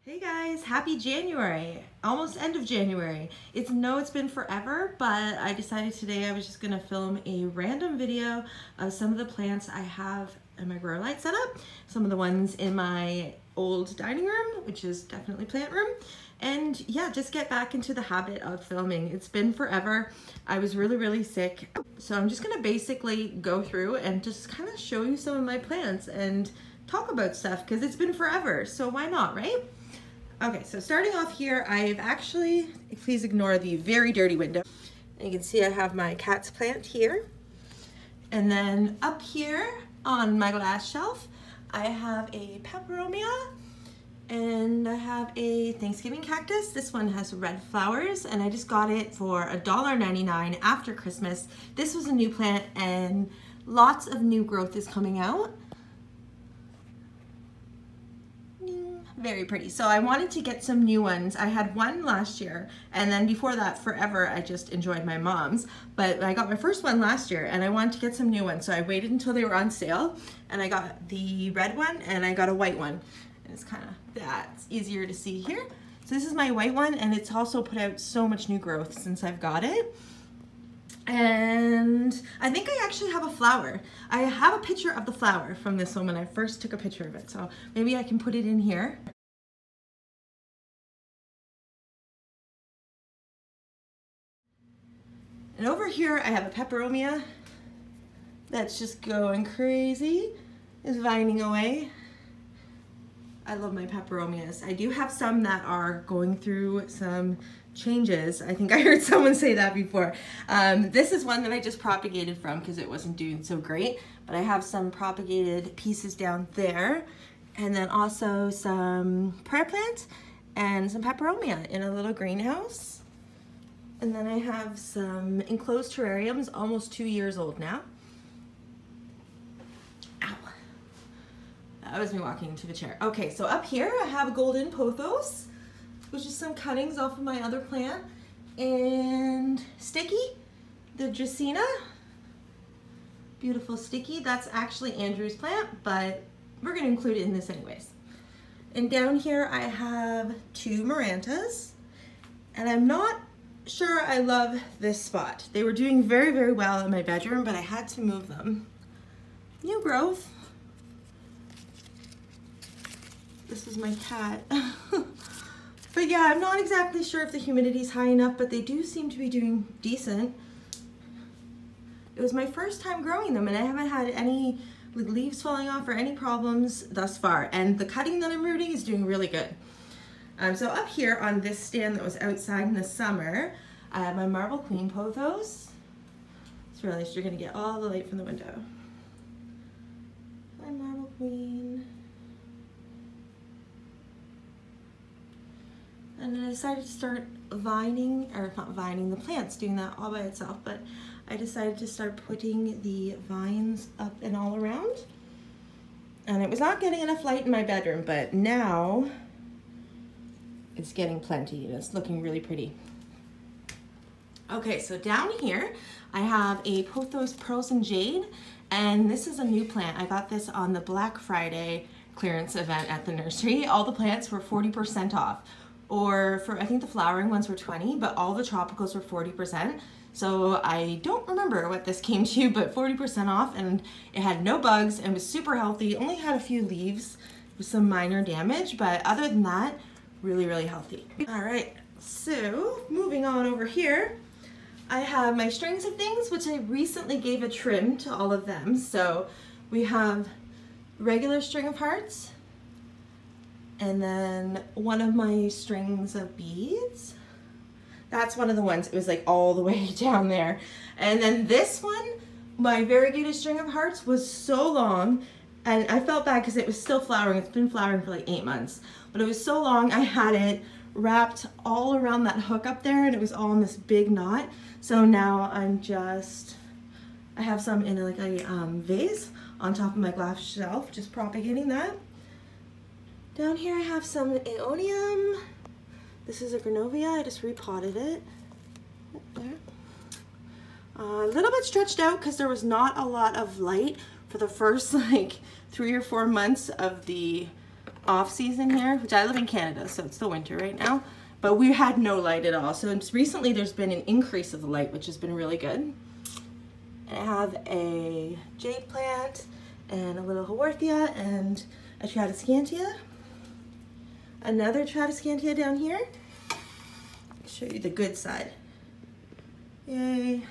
Hey guys, happy January, almost end of January. It's been forever, but I decided today I was just gonna film a random video of some of the plants I have in my grow light setup, some of the ones in my old dining room, which is definitely plant room, and yeah, just get back into the habit of filming. It's been forever. I was really sick, so I'm just gonna basically go through and just kind of show you some of my plants and talk about stuff because it's been forever, so why not, right? Okay, so starting off here, I've actually, please ignore the very dirty window. And you can see I have my cat's plant here. And then up here on my glass shelf, I have a peperomia and I have a Thanksgiving cactus. This one has red flowers and I just got it for $1.99 after Christmas. This was a new plant and lots of new growth is coming out. Very pretty. So I wanted to get some new ones. I had one last year, and then before that, forever, I just enjoyed my mom's. But I got my first one last year, and I wanted to get some new ones. So I waited until they were on sale, and I got the red one, and I got a white one. And it's kind of, that's easier to see here. So this is my white one, and it's also put out so much new growth since I've got it. And I think I actually have a flower. I have a picture of the flower from this one when I first took a picture of it. So maybe I can put it in here. And over here I have a peperomia that's just going crazy, is vining away. I love my peperomias. I do have some that are going through some changes. I think I heard someone say that before. This is one that I just propagated from because it wasn't doing so great, but I have some propagated pieces down there, and then also some prayer plants and some peperomia in a little greenhouse. And then I have some enclosed terrariums, almost 2 years old now. Ow. That was me walking into the chair. Okay, so up here I have golden pothos, which is some cuttings off of my other plant. And Sticky, the Dracaena. Beautiful Sticky. That's actually Andrew's plant, but we're gonna include it in this anyways. And down here I have 2 Marantas. And I'm not sure I love this spot. They were doing very well in my bedroom, but I had to move them. New growth. This is my cat. But yeah, I'm not exactly sure if the humidity is high enough, but they do seem to be doing decent. It was my first time growing them and I haven't had any leaves falling off or any problems thus far. And the cutting that I'm rooting is doing really good. So up here on this stand that was outside in the summer, I have my Marble Queen pothos. Just realized you're gonna get all the light from the window. My Marble Queen. And then I decided to start vining, or not vining, the plant's doing that all by itself, but I decided to start putting the vines up and all around. And it was not getting enough light in my bedroom, but now it's getting plenty and it's looking really pretty. Okay, so down here I have a Pothos Pearls and Jade, and this is a new plant. I got this on the Black Friday clearance event at the nursery. All the plants were 40% off, or for I think the flowering ones were 20, but all the tropicals were 40%. So I don't remember what this came to, but 40% off, and it had no bugs and was super healthy. Only had a few leaves with some minor damage, but other than that, really healthy. All right, so moving on over here, I have my strings of things, which I recently gave a trim to all of them. So we have regular string of hearts, and then one of my strings of beads. That's one of the ones, it was like all the way down there. And then this one, my variegated string of hearts, was so long, and I felt bad because it was still flowering. It's been flowering for like 8 months, but it was so long I had it wrapped all around that hook up there, and it was all in this big knot. So now I have some in like a vase on top of my glass shelf, just propagating that. Down here I have some aeonium. This is a granovia, I just repotted it. There. A little bit stretched out because there was not a lot of light for the first like 3 or 4 months of the off season here, which I live in Canada, so it's the winter right now, but we had no light at all. So just recently there's been an increase of the light, which has been really good. And I have a jade plant and a little haworthia and a tradescantia. Another tradescantia down here. I'll show you the good side. Yay.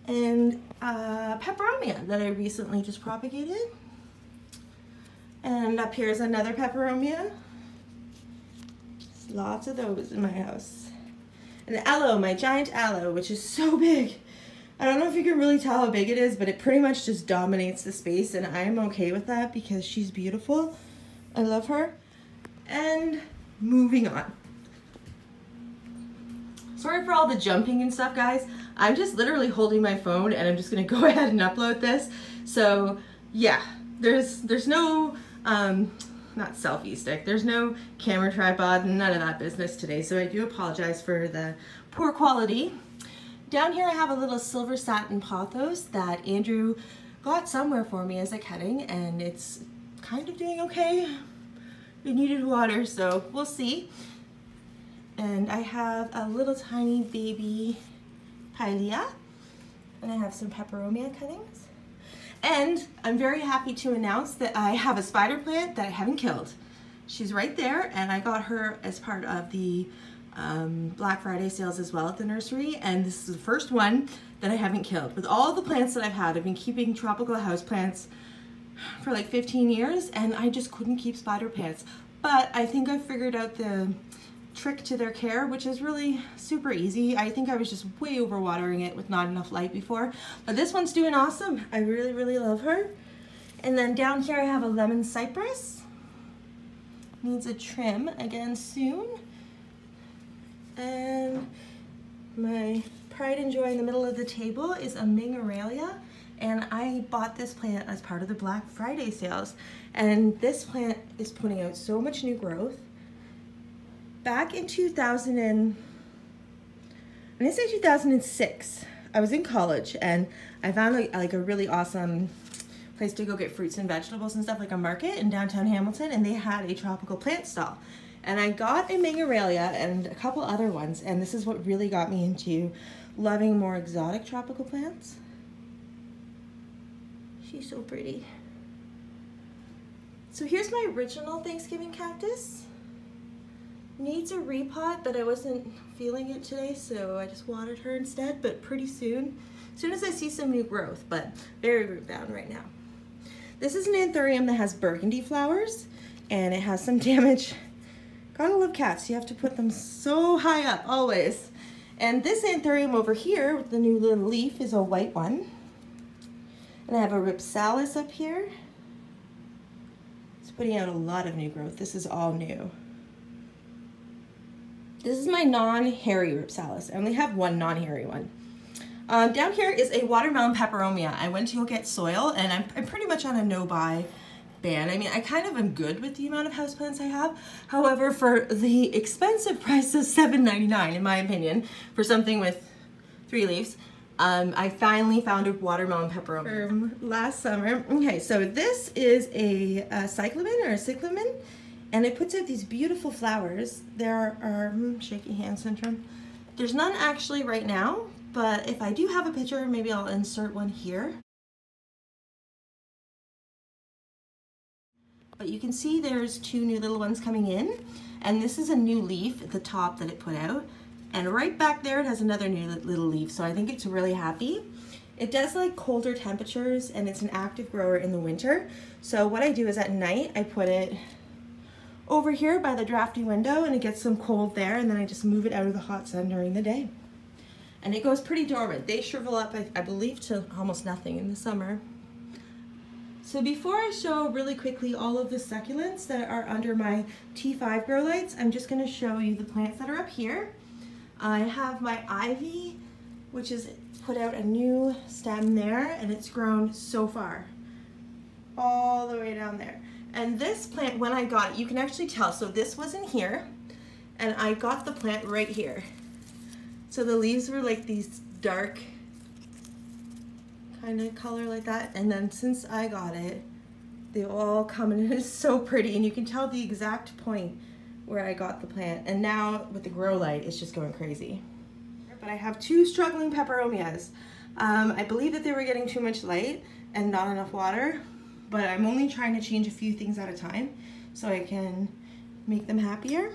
And peperomia that I recently just propagated. And up here is another peperomia. There's lots of those in my house. And aloe, my giant aloe, which is so big. I don't know if you can really tell how big it is, but it pretty much just dominates the space, and I'm okay with that because she's beautiful. I love her. And moving on. Sorry for all the jumping and stuff, guys. I'm just literally holding my phone and I'm just gonna go ahead and upload this. So yeah, there's no, not selfie stick, there's no camera tripod, none of that business today. So I do apologize for the poor quality. Down here I have a little silver satin pothos that Andrew got somewhere for me as a cutting, and it's kind of doing okay. It needed water, so we'll see. And I have a little tiny baby pilea, and I have some peperomia cuttings. And I'm very happy to announce that I have a spider plant that I haven't killed. She's right there, and I got her as part of the Black Friday sales as well at the nursery, and this is the first one that I haven't killed. With all the plants that I've had, I've been keeping tropical house plants for like 15 years, and I just couldn't keep spider plants. But I think I figured out the trick to their care, which is really super easy. I think I was just way overwatering it with not enough light before, but this one's doing awesome. I really love her. And then down here I have a lemon cypress. Needs a trim again soon. And my pride and joy in the middle of the table is a Mingoralia, and I bought this plant as part of the Black Friday sales, and this plant is putting out so much new growth. Back in I'm gonna say 2006, I was in college and I found like a really awesome place to go get fruits and vegetables and stuff, like a market in downtown Hamilton, and they had a tropical plant stall. And I got a Mingoralia and a couple other ones, and this is what really got me into loving more exotic tropical plants. She's so pretty. So here's my original Thanksgiving cactus. Needs a repot, but I wasn't feeling it today, so I just watered her instead, but pretty soon. As soon as I see some new growth, but very root bound right now. This is an anthurium that has burgundy flowers, and it has some damage. Gotta love cats, you have to put them so high up, always. And this anthurium over here, with the new little leaf, is a white one. And I have a ripsalis up here. It's putting out a lot of new growth. This is all new. This is my non-hairy ripsalis. I only have one non-hairy one. Down here is a watermelon peperomia. I went to go get soil, and I'm pretty much on a no-buy ban. I mean, I kind of am good with the amount of houseplants I have. However, for the expensive price of $7.99, in my opinion, for something with 3 leaves, I finally found a watermelon peperomia last summer. Okay, so this is a cyclamen or a cyclamen, and it puts out these beautiful flowers. There are shaky hand syndrome. There's none actually right now, but if I do have a picture, maybe I'll insert one here. But you can see there's 2 new little ones coming in, and this is a new leaf at the top that it put out. And right back there it has another new little leaf, so I think it's really happy. It does like colder temperatures, and it's an active grower in the winter. So what I do is at night I put it over here by the drafty window, and it gets some cold there, and then I just move it out of the hot sun during the day. And it goes pretty dormant. They shrivel up, I believe, to almost nothing in the summer. So before I show really quickly all of the succulents that are under my T5 grow lights, I'm just going to show you the plants that are up here. I have my ivy, which is put out a new stem there, and it's grown so far, all the way down there. And this plant, when I got it, you can actually tell. So this was in here, and I got the plant right here. So the leaves were like these dark kind of color like that, and then since I got it, They all come and it is so pretty, and you can tell the exact point where I got the plant. And now with the grow light, it's just going crazy. But I have two struggling peperomias. I believe that they were getting too much light and not enough water, but I'm only trying to change a few things at a time so I can make them happier.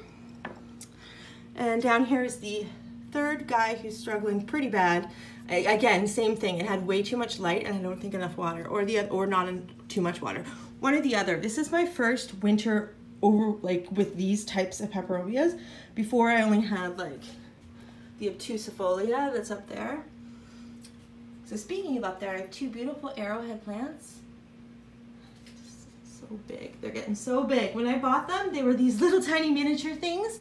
And down here is the third guy who's struggling pretty bad. Again, same thing. It had way too much light and I don't think enough water, or not too much water. One or the other. This is my first winter over with these types of peperomias. Before I only had like the obtusifolia that's up there. So speaking of up there, I have two beautiful arrowhead plants. So big. They're getting so big. When I bought them, they were these little tiny miniature things.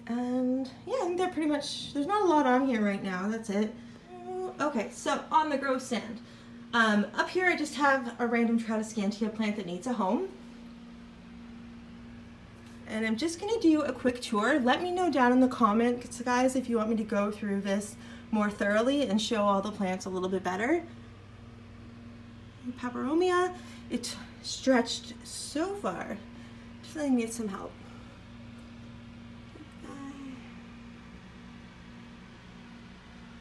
And yeah, I think they're pretty much, there's not a lot on here right now, that's it. Okay, so on the grow stand. Up here I just have a random Tradescantia plant that needs a home. And I'm just gonna do a quick tour. Let me know down in the comments, guys, if you want me to go through this more thoroughly and show all the plants a little bit better. Peperomia, it stretched so far. Definitely needs some help.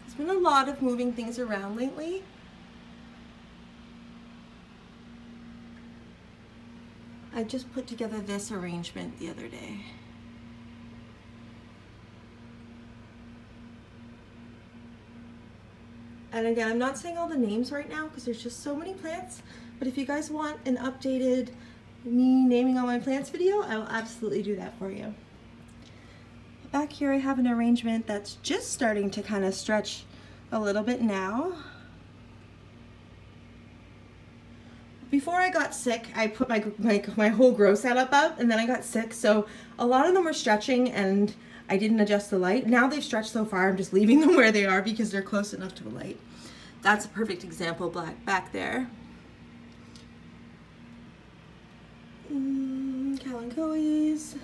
There's been a lot of moving things around lately. I just put together this arrangement the other day. And again, I'm not saying all the names right now because there's just so many plants, but if you guys want an updated me naming all my plants video, I will absolutely do that for you. Back here I have an arrangement that's just starting to kind of stretch a little bit now. Before I got sick, I put my whole grow setup up, and then I got sick, so a lot of them were stretching and I didn't adjust the light. Now they've stretched so far, I'm just leaving them where they are because they're close enough to the light. That's a perfect example back there. Kalanchoes.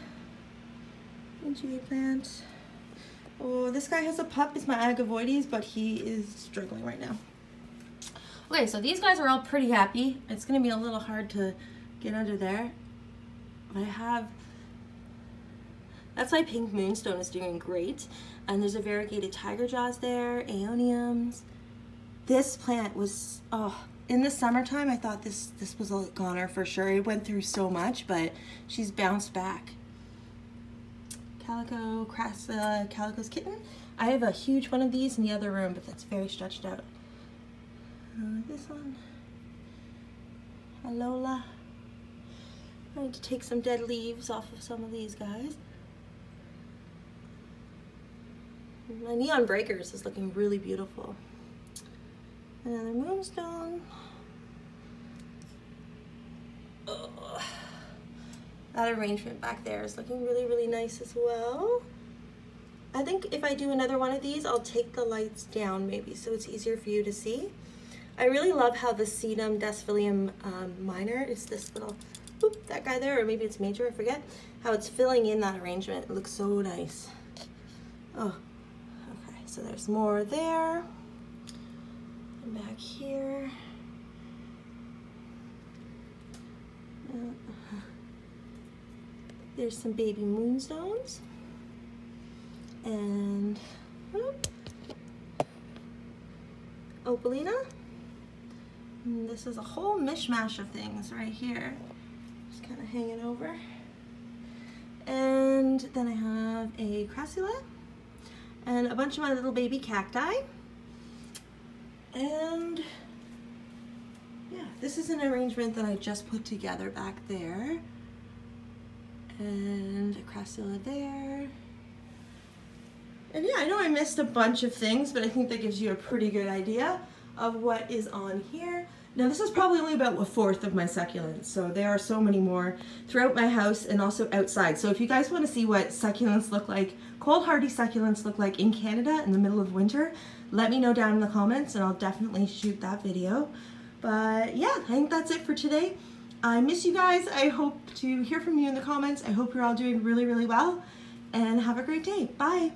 Injury plant. Oh, this guy has a pup. It's my Agavoides, but he is struggling right now. Okay, so these guys are all pretty happy. It's going to be a little hard to get under there. But I have... That's my pink moonstone is doing great. And there's a variegated tiger jaws there, aeoniums. This plant was... Oh, in the summertime, I thought this was a goner for sure. It went through so much, but she's bounced back. Calico, Calico's kitten. I have a huge one of these in the other room, but that's very stretched out. This one, Alola. I need to take some dead leaves off of some of these guys. My neon breakers is looking really beautiful. Another moonstone. Oh. That arrangement back there is looking really, really nice as well. I think if I do another one of these, I'll take the lights down maybe so it's easier for you to see. I really love how the Sedum Desphilium minor is this little, oop, that guy there, or maybe it's major, I forget, how it's filling in that arrangement. It looks so nice. Oh, okay, so there's more there. And back here. There's some baby moonstones. And Opalina. And this is a whole mishmash of things right here. Just kind of hanging over. And then I have a crassula and a bunch of my little baby cacti. And yeah, this is an arrangement that I just put together back there. And a crassula there. And yeah, I know I missed a bunch of things, but I think that gives you a pretty good idea of what is on here. Now this is probably only about 1/4 of my succulents, so there are so many more throughout my house and also outside. So if you guys want to see what succulents look like, cold hardy succulents look like in Canada in the middle of winter, let me know down in the comments and I'll definitely shoot that video. But yeah, I think that's it for today. I miss you guys. I hope to hear from you in the comments. I hope you're all doing really, really well, and have a great day. Bye.